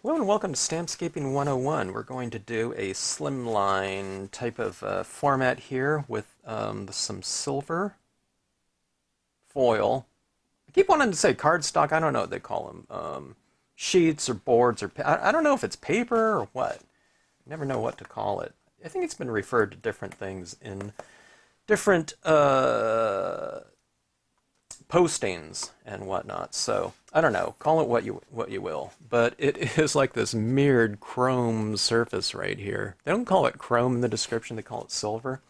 Hello and welcome to Stampscaping 101. We're going to do a slimline type of format here with some silver foil. I keep wanting to say cardstock. I don't know what they call them. Sheets or boards or I don't know if it's paper or what. I never know what to call it. I think it's been referred to different things in different postings and whatnot. So I don't know. Call it what you will. But it is like this mirrored chrome surface right here. They don't call it chrome in the description. They call it silver.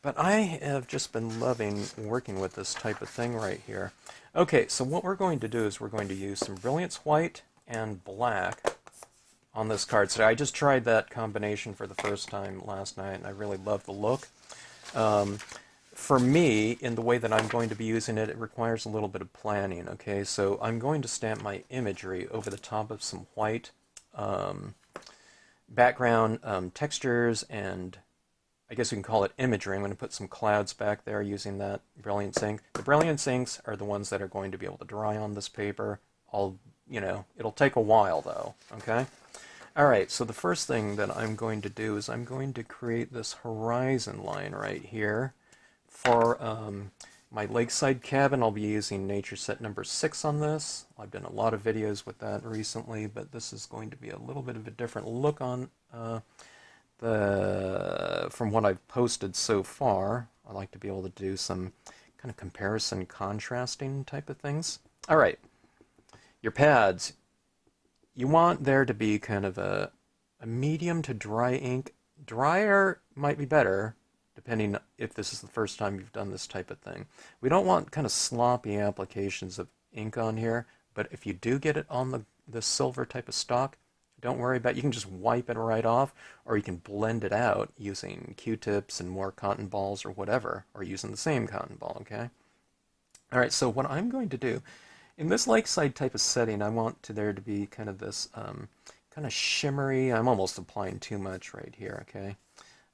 But I have just been loving working with this type of thing right here. Okay, so what we're going to do is we're going to use some Brilliance white and black on this card. So I just tried that combination for the first time last night, and I really love the look. For me, in the way that I'm going to be using it, it requires a little bit of planning, okay? So I'm going to stamp my imagery over the top of some white background textures, and I guess you can call it imagery. I'm going to put some clouds back there using that Brilliance ink. The Brilliance inks are the ones that are going to be able to dry on this paper. It'll take a while though, okay? All right, so the first thing that I'm going to do is I'm going to create this horizon line right here. For my lakeside cabin, I'll be using nature set number 6 on this. I've done a lot of videos with that recently, but this is going to be a little bit of a different look on from what I've posted so far. I like to be able to do some kind of comparison, contrasting type of things. All right, your pads. You want there to be kind of a medium to dry ink. Drier might be better, depending if this is the first time you've done this type of thing. We don't want kind of sloppy applications of ink on here, but if you do get it on the silver type of stock, don't worry about it. You can just wipe it right off, or you can blend it out using Q-tips and more cotton balls or whatever, or using the same cotton ball, okay? All right, so what I'm going to do, in this lakeside type of setting, I want there to be kind of this kind of shimmery, I'm almost applying too much right here, okay?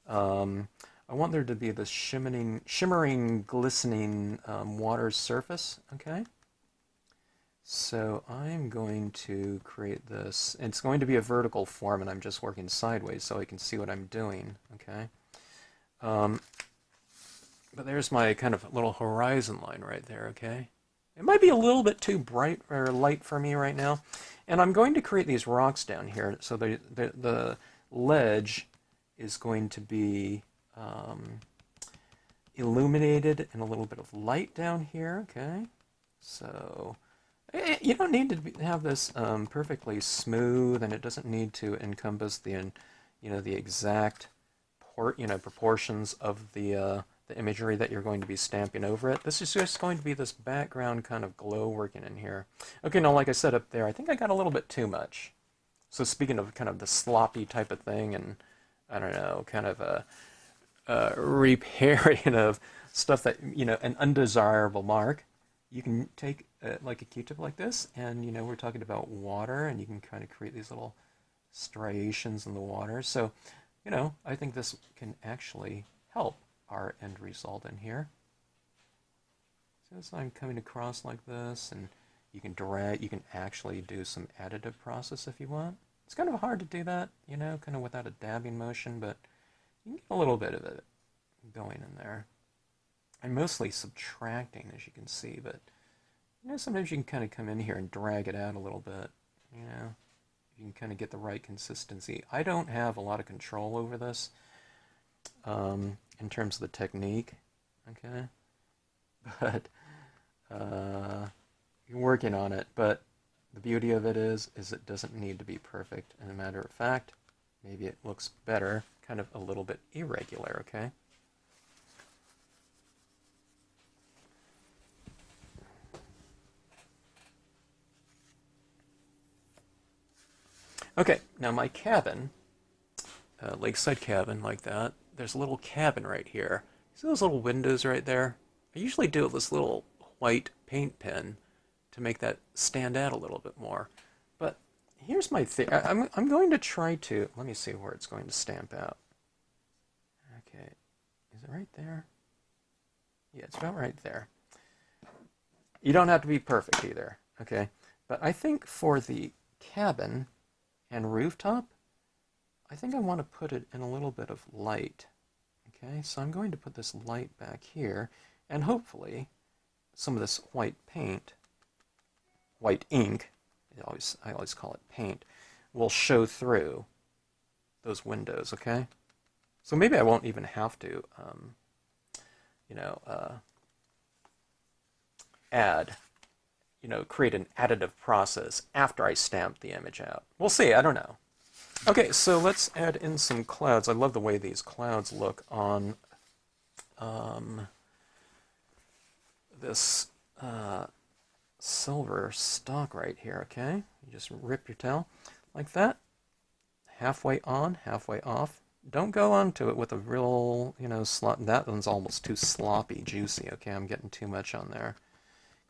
I want there to be this shimmering, glistening water surface, okay? So I'm going to create this. It's going to be a vertical form, and I'm just working sideways so I can see what I'm doing, okay? But there's my kind of little horizon line right there, okay? It might be a little bit too bright or light for me right now. And I'm going to create these rocks down here. So the ledge is going to be illuminated and a little bit of light down here, okay? So you don't need to have this perfectly smooth, and it doesn't need to encompass the exact proportions of the imagery that you're going to be stamping over it. This is just going to be this background kind of glow working in here. Okay, now like I said up there, I think I got a little bit too much. So speaking of kind of the sloppy type of thing, and I don't know, kind of a repairing of stuff that, an undesirable mark, you can take like a Q-tip like this, and we're talking about water, and you can kind of create these little striations in the water. So, I think this can actually help our end result in here. So I'm coming across like this, and you can actually do some additive process if you want. It's kind of hard to do that, kind of without a dabbing motion, but you can get a little bit of it going in there. I'm mostly subtracting, as you can see, but sometimes you can kind of come in here and drag it out a little bit. You can kind of get the right consistency. I don't have a lot of control over this in terms of the technique, okay? But you're working on it. But the beauty of it is it doesn't need to be perfect. And a matter of fact, maybe it looks better, kind of a little bit irregular, okay? Okay, now my cabin, lakeside cabin like that, there's a little cabin right here. See those little windows right there? I usually do it with this little white paint pen to make that stand out a little bit more. But here's my thing. I'm going to try to, let me see where it's going to stamp out. Okay, is it right there? Yeah, it's about right there. You don't have to be perfect either, okay? But I think for the cabin, and rooftop, I think I want to put it in a little bit of light. Okay, so I'm going to put this light back here, and hopefully some of this white paint, white ink, I always call it paint, will show through those windows, okay? So maybe I won't even have to, create an additive process after I stamp the image out. We'll see, I don't know. Okay, so let's add in some clouds. I love the way these clouds look on this silver stock right here, okay? You just rip your tail like that. Halfway on, halfway off. Don't go onto it with a real, slot. That one's almost too sloppy, juicy, okay? I'm getting too much on there.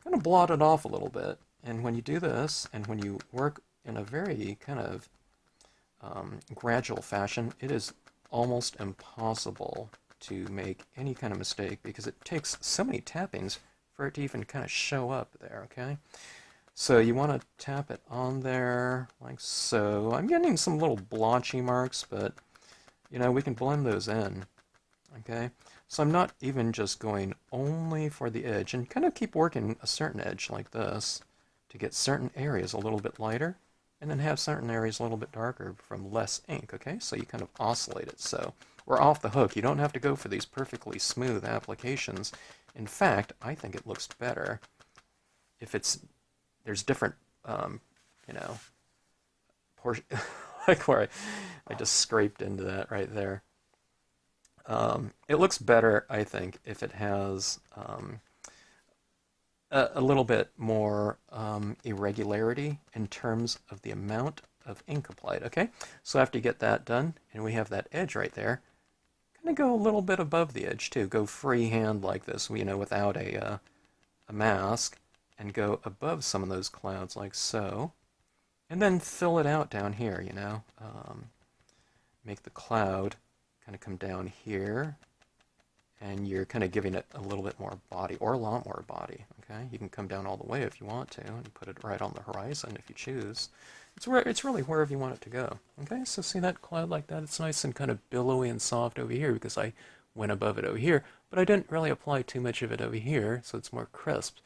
Kind of blot it off a little bit. And when you do this, and when you work in a very kind of gradual fashion, it is almost impossible to make any kind of mistake because it takes so many tappings for it to even kind of show up there, okay? So you want to tap it on there like so. I'm getting some little blotchy marks, but we can blend those in, okay? So I'm not even just going only for the edge, and kind of keep working a certain edge like this to get certain areas a little bit lighter, and then have certain areas a little bit darker from less ink, okay? So you kind of oscillate it. So we're off the hook. You don't have to go for these perfectly smooth applications. In fact, I think it looks better if there's different, portion, like where I just scraped into that right there. It looks better, I think, if it has a little bit more irregularity in terms of the amount of ink applied, okay? So after you get that done, and we have that edge right there, kind of go a little bit above the edge too. Go freehand like this, without a mask, and go above some of those clouds like so. And then fill it out down here, make the cloud kind of come down here, and you're kind of giving it a little bit more body, or a lot more body, okay? You can come down all the way if you want to, and put it right on the horizon if you choose. It's really wherever you want it to go, okay? So see that cloud like that? It's nice and kind of billowy and soft over here because I went above it over here, but I didn't really apply too much of it over here, so it's more crisp.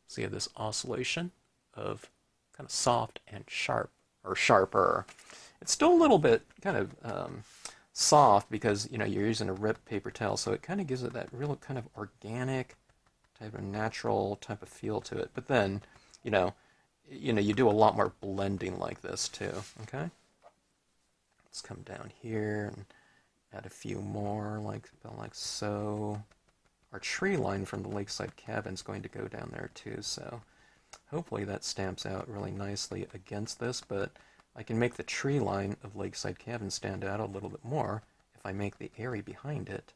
So you have this oscillation of kind of soft and sharp, or sharper. It's still a little bit kind of soft because you're using a ripped paper towel, so it kind of gives it that real kind of organic type of natural type of feel to it. But then, you do a lot more blending like this too. Okay, let's come down here and add a few more, like so. Our tree line from the lakeside cabin is going to go down there too, so hopefully that stamps out really nicely against this, but I can make the tree line of lakeside cabin stand out a little bit more if I make the area behind it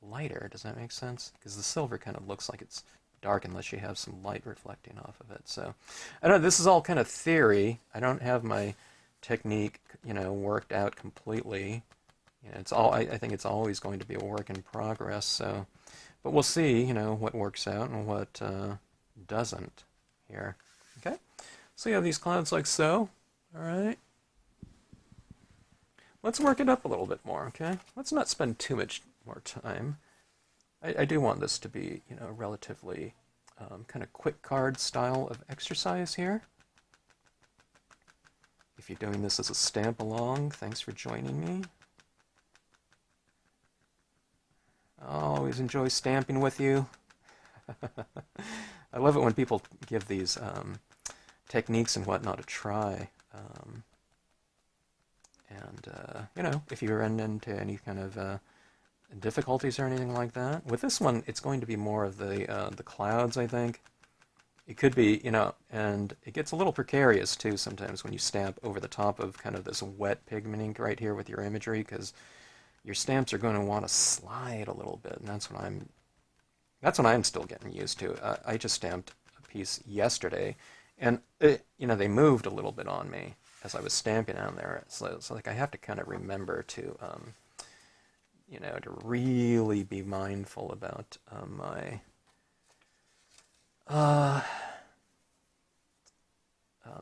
lighter. Does that make sense? Because the silver kind of looks like it's dark unless you have some light reflecting off of it. So I don't know, this is all kind of theory. I don't have my technique, worked out completely. I think it's always going to be a work in progress, so but we'll see, what works out and what doesn't here. Okay? So you have these clouds like so. All right. Let's work it up a little bit more, okay? Let's not spend too much more time. I do want this to be, relatively kind of quick card style of exercise here. If you're doing this as a stamp along, thanks for joining me. I always enjoy stamping with you. I love it when people give these techniques and whatnot a try. If you run into any kind of difficulties or anything like that, with this one, it's going to be more of the clouds, I think. It could be, and it gets a little precarious too sometimes when you stamp over the top of kind of this wet pigment ink right here with your imagery, because your stamps are going to want to slide a little bit, and that's what I'm still getting used to. I just stamped a piece yesterday, and they moved a little bit on me as I was stamping on there. So like I have to kind of remember to to really be mindful about my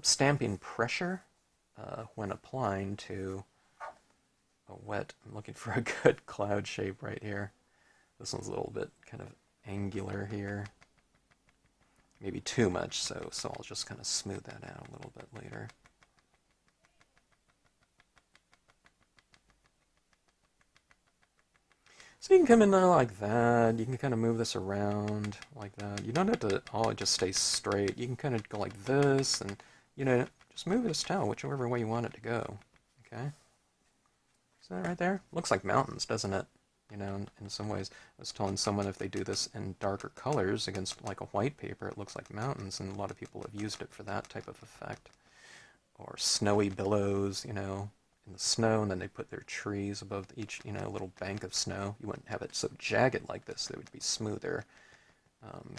stamping pressure when applying to a wet. I'm looking for a good cloud shape right here. This one's a little bit kind of angular here. Maybe too much, so I'll just kind of smooth that out a little bit later. So you can come in there like that. You can kind of move this around like that. You don't have to all just stay straight. You can kind of go like this and, you know, just move this towel whichever way you want it to go. Okay? See that right there? Looks like mountains, doesn't it? You know, in some ways. I was telling someone if they do this in darker colors against like a white paper, it looks like mountains, and a lot of people have used it for that type of effect. Or snowy billows, you know, in the snow, and then they put their trees above each, you know, little bank of snow. You wouldn't have it so jagged like this. It would be smoother,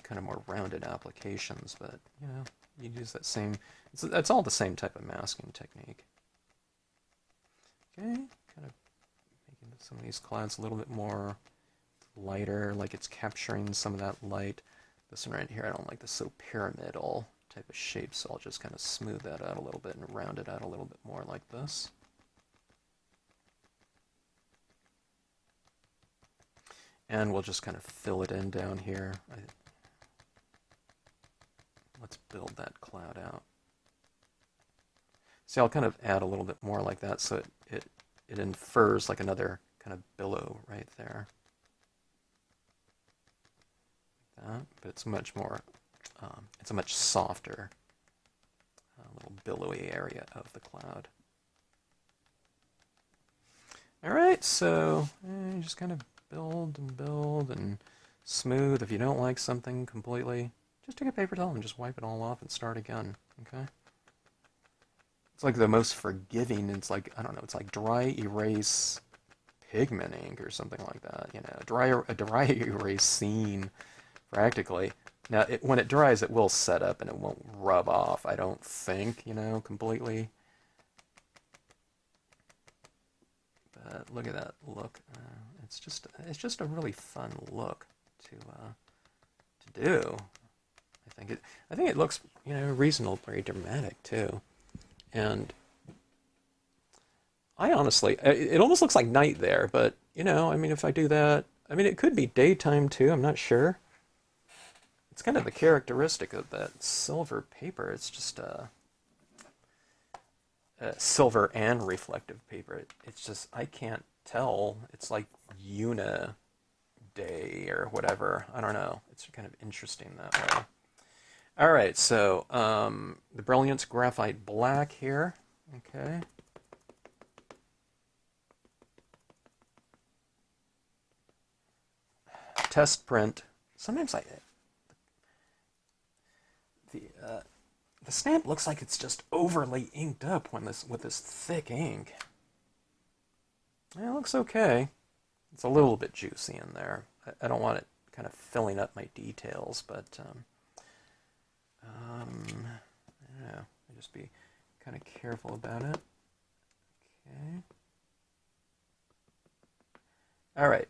kind of more rounded applications, but, you know, you use that same, it's all the same type of masking technique. Okay, kind of making some of these clouds a little bit more lighter, like it's capturing some of that light. This one right here, I don't like this so pyramidal type of shape, so I'll just kind of smooth that out a little bit and round it out a little bit more like this. And we'll just kind of fill it in down here. Let's build that cloud out. See, I'll kind of add a little bit more like that so it infers like another kind of billow right there. Like that, but it's much more, it's a much softer little billowy area of the cloud. All right, so just kind of build and smooth. If you don't like something completely, just take a paper towel and just wipe it all off and start again, okay? It's like the most forgiving. It's like, I don't know, it's like dry erase pigment ink or something like that, you know, a dry erase scene, practically. Now, when it dries, it will set up and it won't rub off, I don't think, you know, completely. But look at that look. It's just a really fun look to do. I think it looks, you know, reasonably dramatic too. And I honestly, it almost looks like night there, but, you know, I mean, if I do that, I mean, it could be daytime too, I'm not sure. It's kind of the characteristic of that silver paper. It's just silver and reflective paper. It's just, I can't tell. It's like Una Day or whatever. I don't know. It's kind of interesting that way. All right, so the Brilliance Graphite Black here. Okay. Test print. Sometimes the stamp looks like it's just overly inked up with this thick ink. Yeah, it looks okay. It's a little bit juicy in there. I don't want it kind of filling up my details, but I don't know. I just be kind of careful about it. Okay. All right.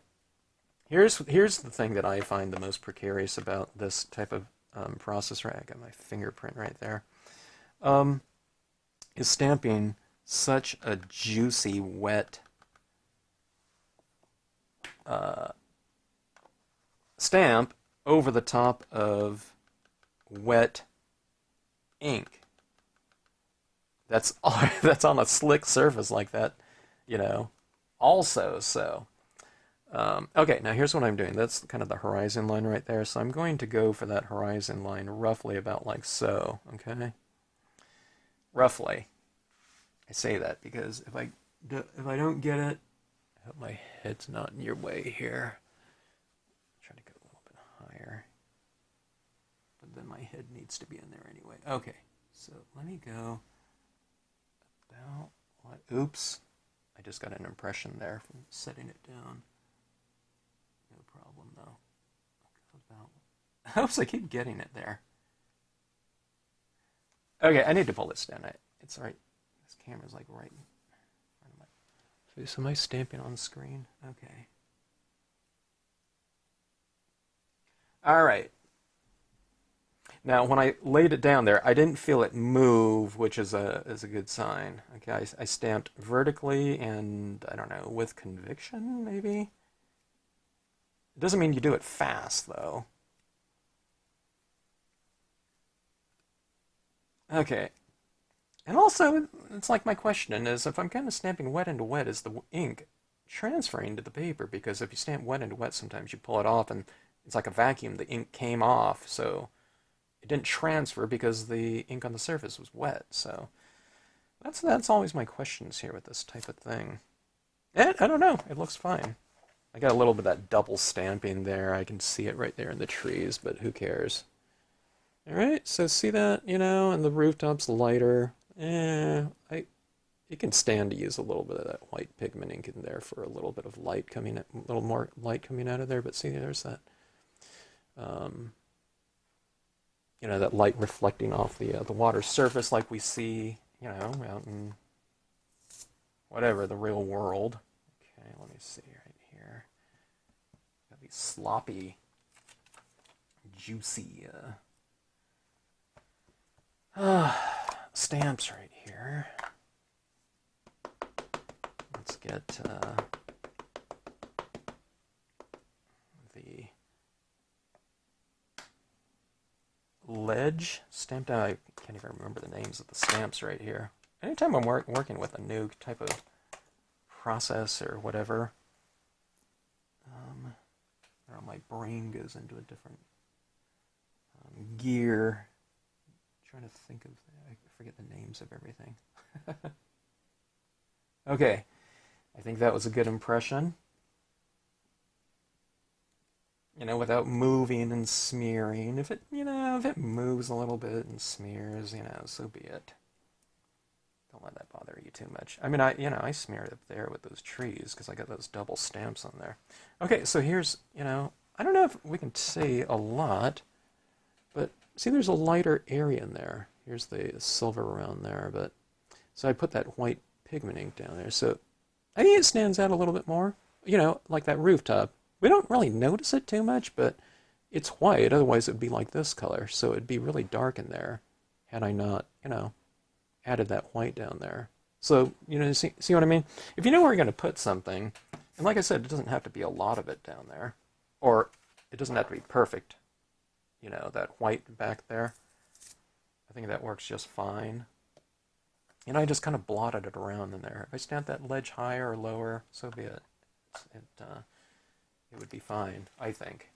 Here's the thing that I find the most precarious about this type of process. Right, I got my fingerprint right there. Is stamping such a juicy, wet stamp over the top of wet ink that's on a slick surface like that, you know, also. So okay, now here's what I'm doing. That's kind of the horizon line right there, so I'm going to go for that horizon line roughly about like so, okay? Roughly. I say that because if I don't get it, I hope my head's not in your way here. Try to go a little bit higher. But then my head needs to be in there anyway. Okay, so let me go about what? Oops. I just got an impression there from setting it down. No problem though. About. Oops, I keep getting it there. Okay, I need to pull this down. It's all right. This camera's like right in front of my face. Am I stamping on screen? Okay. All right. Now, when I laid it down there, I didn't feel it move, which is a good sign. Okay, I stamped vertically and, I don't know, with conviction, maybe? It doesn't mean you do it fast, though. Okay. And also, it's like my question is, if I'm kind of stamping wet into wet, is the ink transferring to the paper? Because if you stamp wet into wet, sometimes you pull it off and it's like a vacuum. The ink came off, so it didn't transfer because the ink on the surface was wet. So that's always my questions here with this type of thing. And I don't know. It looks fine. I got a little bit of that double stamping there. I can see it right there in the trees, but who cares? All right, so see that, and the rooftop's lighter. It can stand to use a little bit of that white pigment ink in there for a little bit of light coming, a little more light coming out of there. But see, there's that, um, that light reflecting off the water surface, like we see, out in whatever the real world. Okay, let me see right here. Got these sloppy, juicy. Stamps right here. Let's get the ledge stamped out. I can't even remember the names of the stamps right here. Anytime I'm working with a new type of process or whatever, my brain goes into a different gear. Trying to think of, I forget the names of everything. Okay, I think that was a good impression. Without moving and smearing. If it moves a little bit and smears, so be it. Don't let that bother you too much. I mean, I smeared up there with those trees because I got those double stamps on there. Okay, so here's, I don't know if we can see a lot, but see, there's a lighter area in there. Here's the silver around there, but so I put that white pigment ink down there. So I think it stands out a little bit more. Like that rooftop. We don't really notice it too much, but it's white. Otherwise, it would be like this color. So it'd be really dark in there had I not, added that white down there. So, see what I mean? If you know where you're going to put something, and like I said, it doesn't have to be a lot of it down there, or it doesn't have to be perfect. That white back there. I think that works just fine. I just kind of blotted it around in there. If I stamp that ledge higher or lower, so be it. It would be fine, I think.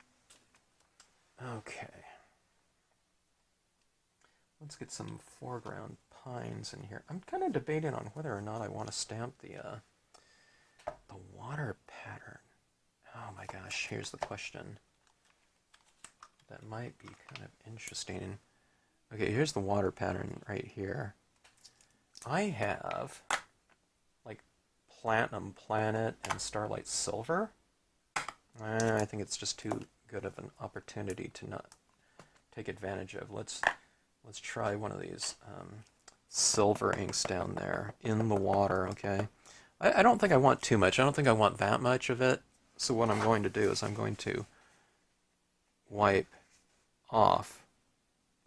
Okay. Let's get some foreground pines in here. I'm kind of debating on whether or not I want to stamp the water pattern. Oh my gosh, here's the question. That might be kind of interesting. Okay, here's the water pattern right here. I have like Platinum Planet and Starlight Silver. I think it's just too good of an opportunity to not take advantage of. Let's try one of these silver inks down there in the water, okay? I don't think I want too much. I don't think I want that much of it. So what I'm going to do is I'm going to wipe off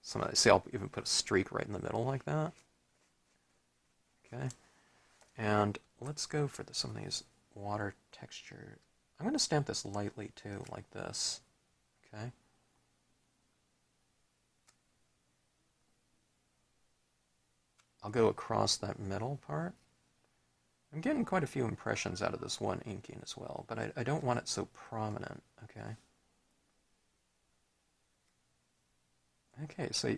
some of that. See, I'll even put a streak right in the middle like that. Okay. And let's go for some of these water texture. I'm going to stamp this lightly too, like this. Okay. I'll go across that middle part. I'm getting quite a few impressions out of this one inking as well, but I don't want it so prominent, okay? Okay, so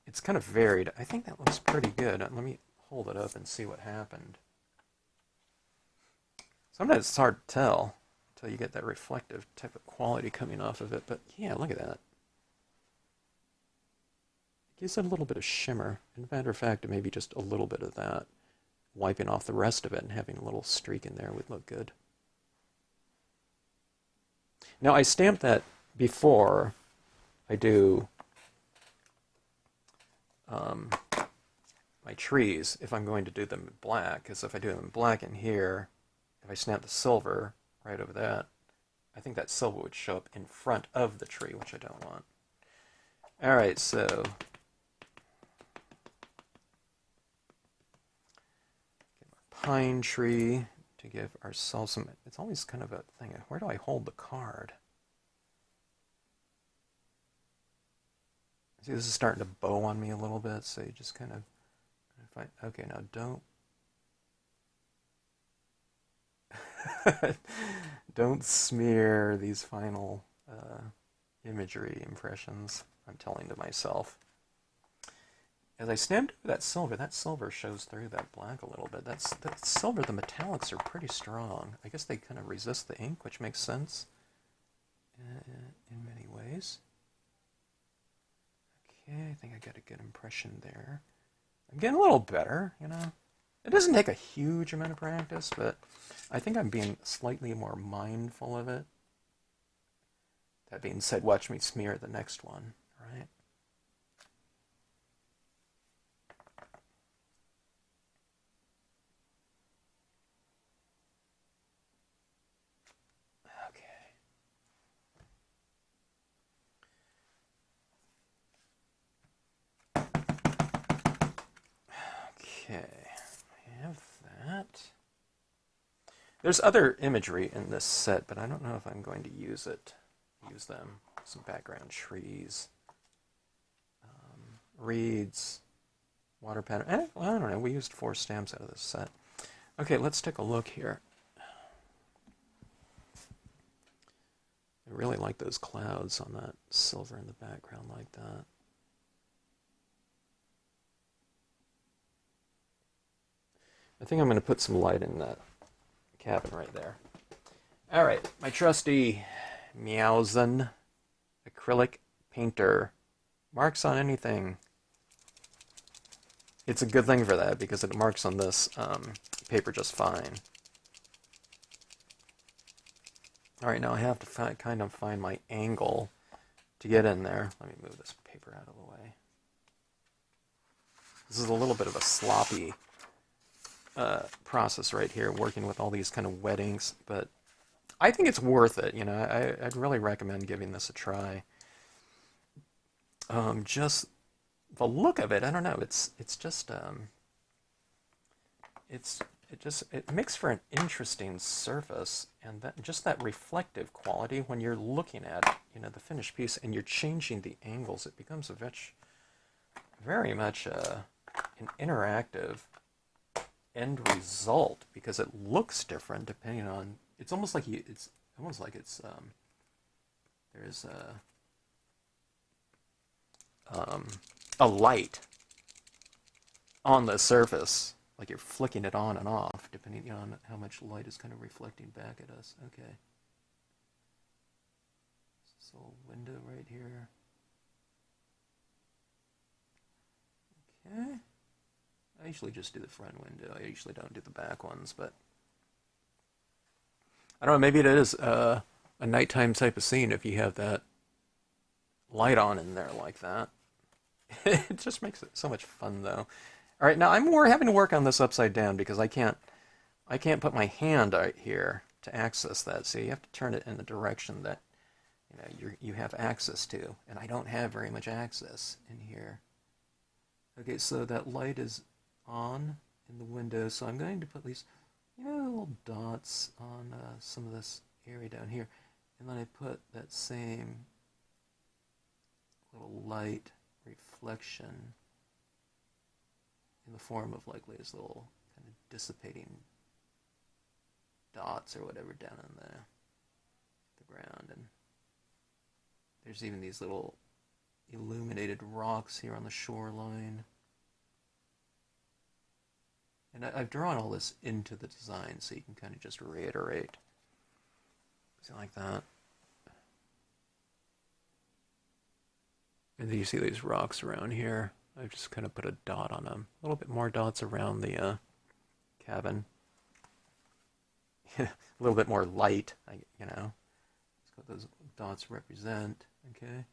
it's kind of varied. I think that looks pretty good. Let me hold it up and see what happened. Sometimes it's hard to tell until you get that reflective type of quality coming off of it, but yeah, look at that. It gives it a little bit of shimmer. As a matter of fact, maybe just a little bit of that. Wiping off the rest of it and having a little streak in there would look good. Now, I stamp that before I do my trees, if I'm going to do them in black, because if I do them in black in here, if I stamp the silver right over that, I think that silver would show up in front of the tree, which I don't want. All right, so pine tree to give ourselves some. It's always kind of a thing. Where do I hold the card? See, this is starting to bow on me a little bit, so you just kind of find. Okay, now don't smear these final imagery impressions. I'm telling to myself. As I stamped that silver shows through that black a little bit. That silver, the metallics are pretty strong. I guess they kind of resist the ink, which makes sense in many ways. Okay, I think I got a good impression there. I'm getting a little better, you know. It doesn't take a huge amount of practice, but I think I'm being slightly more mindful of it. That being said, watch me smear the next one, right? Okay, I have that. There's other imagery in this set, but I don't know if I'm going to use them. Some background trees, reeds, water pattern. I don't know, we used 4 stamps out of this set. Okay, let's take a look here. I really like those clouds on that silver in the background like that. I think I'm going to put some light in that cabin right there. All right, my trusty Miaosun acrylic painter. Marks on anything. It's a good thing for that because it marks on this paper just fine. All right, now I have to kind of find my angle to get in there. Let me move this paper out of the way. This is a little bit of a sloppy process right here, working with all these kind of wet inks, but I think it's worth it. You know, I'd really recommend giving this a try. Just the look of it, I don't know. It makes for an interesting surface, and that reflective quality when you're looking at, you know, the finished piece and you're changing the angles, it becomes very much an interactive end result because it looks different depending on. It's almost like there's a light on the surface, like you're flicking it on and off depending on how much light is kind of reflecting back at us. Okay, this little window right here. Okay. I usually just do the front window. I usually don't do the back ones, but I don't know, maybe it is a nighttime type of scene if you have that light on in there like that. It just makes it so much fun, though. All right, now I'm having to work on this upside down because I can't put my hand out here to access that. So you have to turn it in the direction that you have access to, and I don't have very much access in here. Okay, so that light is on in the window, so I'm going to put these little dots on some of this area down here, and then I put that same little light reflection in the form of like these little kind of dissipating dots or whatever down on the ground. And there's even these little illuminated rocks here on the shoreline. And I've drawn all this into the design so you can kind of just reiterate. See, like that. And then you see these rocks around here. I've just kind of put a dot on them. A little bit more dots around the cabin. A little bit more light, That's what those dots represent, okay?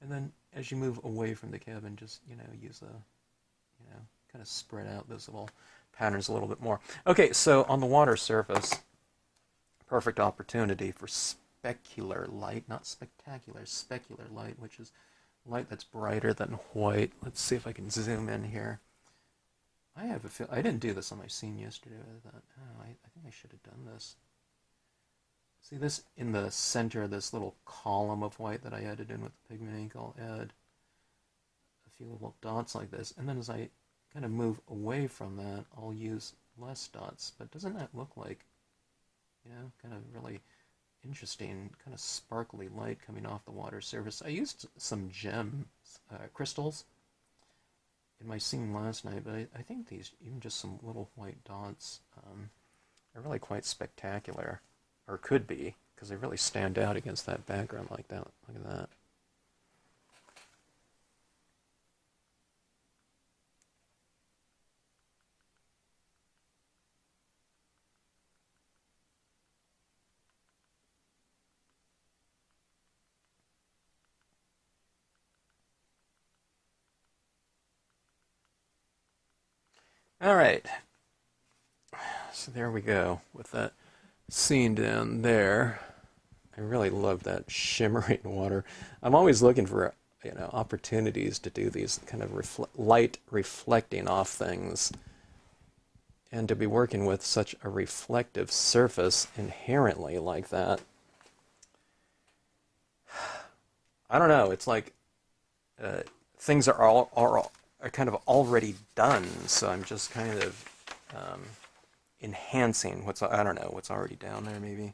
And then as you move away from the cabin, just, use kind of spread out those little patterns a little bit more. Okay, so on the water surface, perfect opportunity for specular light, not spectacular, specular light, which is light that's brighter than white. Let's see if I can zoom in here. I have a feel. I didn't do this on my scene yesterday. I thought, oh, I think I should have done this. See this in the center, this little column of white that I added in with the pigment ink. I'll add a few little dots like this, and then as I kind of move away from that, I'll use less dots. But doesn't that look like, you know, kind of really interesting, kind of sparkly light coming off the water surface? I used some gem crystals in my scene last night, but I think these, even just some little white dots, are really quite spectacular, or could be, because they really stand out against that background like that. Look at that. All right, so there we go with that scene down there. I really love that shimmering water. I'm always looking for, you know, opportunities to do these kind of light reflecting off things, and to be working with such a reflective surface inherently like that. I don't know. It's like things are kind of already done, so I'm just kind of enhancing what's, I don't know, what's already down there maybe.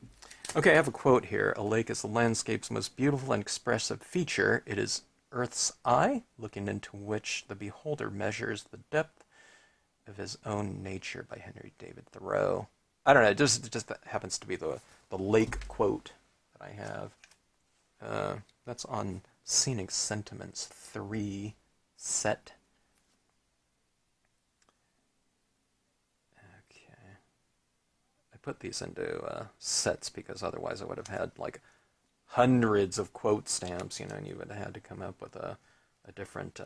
Okay, I have a quote here. A lake is the landscape's most beautiful and expressive feature. It is Earth's eye, looking into which the beholder measures the depth of his own nature, by Henry David Thoreau. I don't know, it just that happens to be the lake quote that I have. That's on Scenic Sentiments 3 set. Put these into sets because otherwise I would have had like hundreds of quote stamps, you know, and you would have had to come up with a different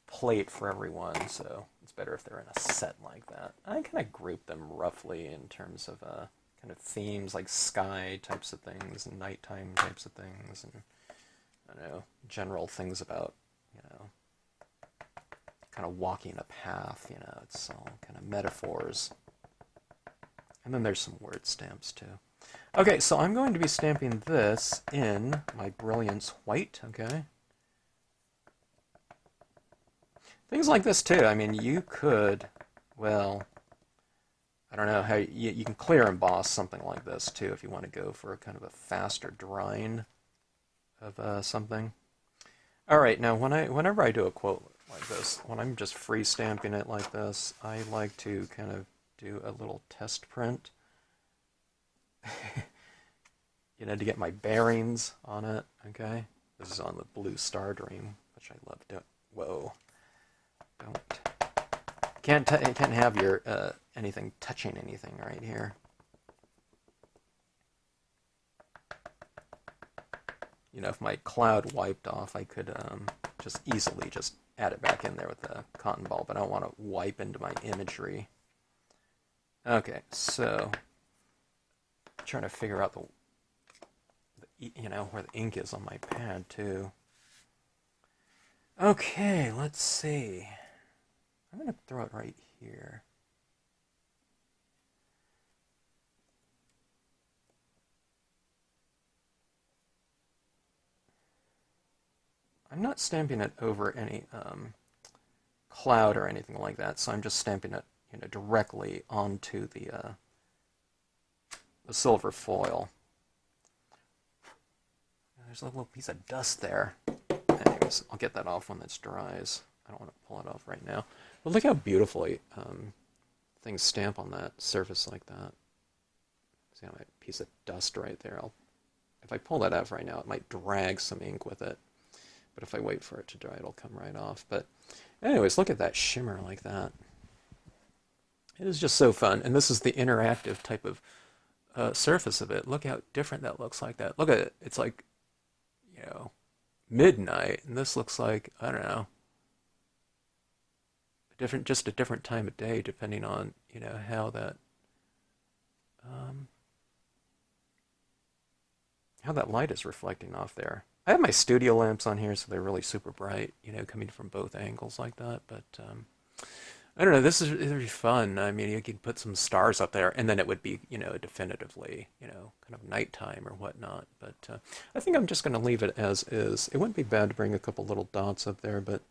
plate for everyone. So it's better if they're in a set like that. I kind of group them roughly in terms of kind of themes like sky types of things and nighttime types of things, and I don't know, general things about, you know, kind of walking a path, you know, it's all kind of metaphors. And then there's some word stamps too. Okay, so I'm going to be stamping this in my Brilliance white, okay? Things like this too, I mean, you could, well, I don't know how, you can clear emboss something like this too if you want to go for a kind of a faster drying of something. Alright, now whenever I do a quote like this, when I'm just free stamping it like this, I like to kind of do a little test print, you know, to get my bearings on it, okay? This is on the Blue Star Dream, which I love doing. Whoa. Can't have your, anything touching anything right here. You know, if my cloud wiped off, I could just easily just add it back in there with the cotton ball, but I don't want to wipe into my imagery. Okay, so I'm trying to figure out the, you know, where the ink is on my pad too. Okay, let's see. I'm going to throw it right here. I'm not stamping it over any cloud or anything like that, so I'm just stamping it, you know, directly onto the silver foil. There's a little piece of dust there. Anyways, I'll get that off when this dries. I don't want to pull it off right now. But look how beautifully things stamp on that surface like that. See how a piece of dust right there. If I pull that off right now, it might drag some ink with it. But if I wait for it to dry, it'll come right off. But anyways, look at that shimmer like that. It is just so fun. And this is the interactive type of surface of it. Look how different that looks like that. Look at it. It's like, you know, midnight. And this looks like, I don't know, just a different time of day depending on, you know, how that light is reflecting off there. I have my studio lamps on here, so they're really super bright, coming from both angles like that. But I don't know, this is really fun. I mean, you could put some stars up there, and then it would be, definitively, kind of nighttime or whatnot. But I think I'm just going to leave it as is. It wouldn't be bad to bring a couple little dots up there, but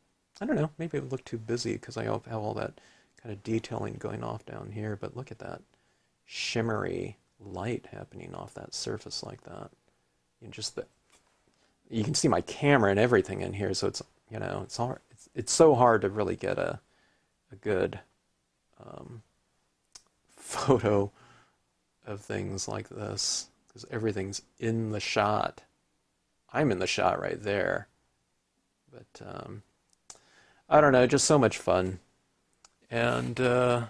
I don't know, maybe it would look too busy because I have all that kind of detailing going off down here. But look at that shimmery light happening off that surface like that. And just you can see my camera and everything in here, so it's hard. It's so hard to really get a good photo of things like this because everything's in the shot. I'm in the shot right there, but I don't know, just so much fun, and I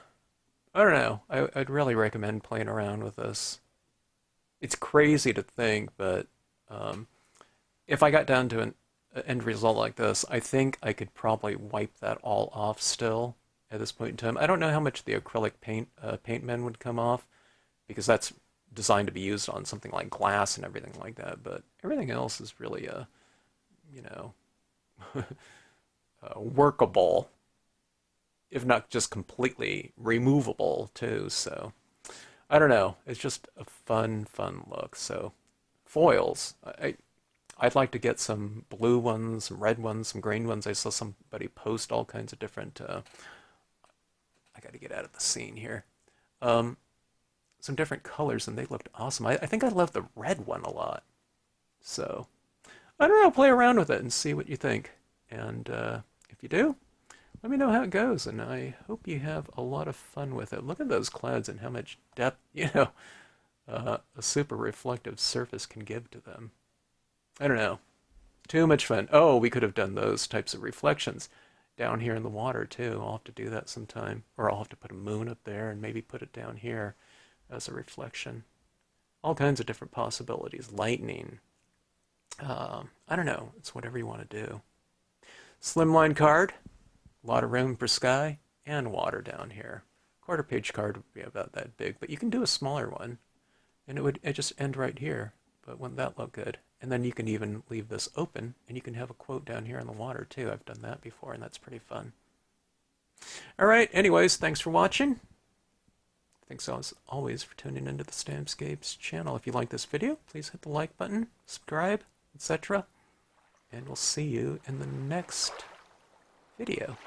don't know. I'd really recommend playing around with this. It's crazy to think, but if I got down to an end result like this, I think I could probably wipe that all off still at this point in time. I don't know how much the acrylic paint pen would come off because that's designed to be used on something like glass and everything like that. But everything else is really you know, workable, if not just completely removable too. So I don't know. It's just a fun look. So foils. I'd like to get some blue ones, some red ones, some green ones. I saw somebody post all kinds of different. I got to get out of the scene here. Some different colors, and they looked awesome. I think I love the red one a lot. So I don't know. Play around with it and see what you think. And if you do, let me know how it goes. And I hope you have a lot of fun with it. Look at those clouds and how much depth, a super reflective surface can give to them. I don't know. Too much fun. Oh, we could have done those types of reflections down here in the water too. I'll have to do that sometime. Or I'll have to put a moon up there and maybe put it down here as a reflection. All kinds of different possibilities. Lightning. I don't know. It's whatever you want to do. Slimline card. A lot of room for sky and water down here. Quarter page card would be about that big, but you can do a smaller one. And it just end right here. But wouldn't that look good? And then you can even leave this open, and you can have a quote down here in the water, too. I've done that before, and that's pretty fun. All right, anyways, thanks for watching. Thanks as always for tuning into the Stampscapes channel. If you like this video, please hit the like button, subscribe, etc. And we'll see you in the next video.